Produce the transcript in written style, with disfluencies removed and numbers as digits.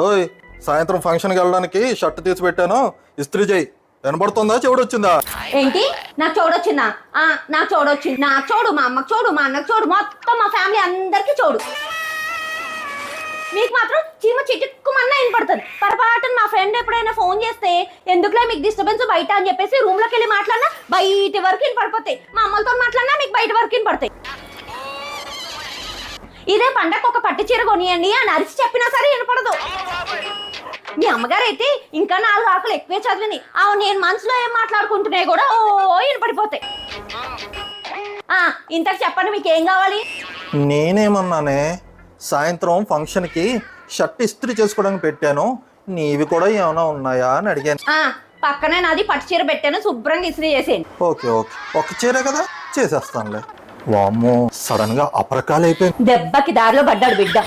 ఓయ్, సాయంత్రం ఫంక్షన్కి వెళ్ళడానికి షర్ట్ తీసి పెట్టాను, ఇస్త్రీ చేయి. వినబడుతుందా, చెవుడొచ్చిందా? ఏంటి నాకు చూడొచ్చిందా? నాకు చూడొచ్చింది. నాకు చూడు, మా అమ్మకు చూడు, మా అన్నకు చూడు, మొత్తం మా ఫ్యామిలీ అందరికి చూడు. మీకు మాత్రం చీమ చిటుక్కుమన్నా వినపడుతుంది. పొరపాటున మా ఫ్రెండ్ ఎప్పుడైనా ఫోన్ చేస్తే ఎందుకులే మీకు డిస్టర్బెన్స్ బయట అని చెప్పేసి రూమ్ లోకి వెళ్ళి మాట్లాడినా బయట వరకు వినపడిపోతాయి. మా అమ్మలతో మాట్లాడినా మీకు బయట వరకు వినపడతాయి. ఇదే పండగ ఒక పట్టు చీర కొనియండి అని అరిచి చెప్పినా సరే వినపడదు. మీ అమ్మగారు అయితే ఇంకా 4 ఆకులు ఎక్కువే చదివింది. నేను మనసులో ఏం మాట్లాడుకుంటున్నాయి కూడా వినపడిపోతాయి. ఇంతకు చెప్పండి, మీకు ఏం కావాలి? నేనేమన్నానే, సాయంత్రం ఫంక్షన్కి షర్ట్ ఇస్త్రీ చేసుకోవడానికి పెట్టాను, నీవి కూడా ఏమైనా ఉన్నాయా అని అడిగాను. పక్కనే నాది పట్టు చీర పెట్టాను, శుభ్రంగా ఇస్త్రీ చేసేయండి. ఓకే ఓకే, ఒక చీరే కదా, చేసేస్తానులే. వామ్మో, సడన్ గా అపరకాలు అయిపోయింది. దెబ్బకి దారిలో పడ్డాడు బిడ్డ.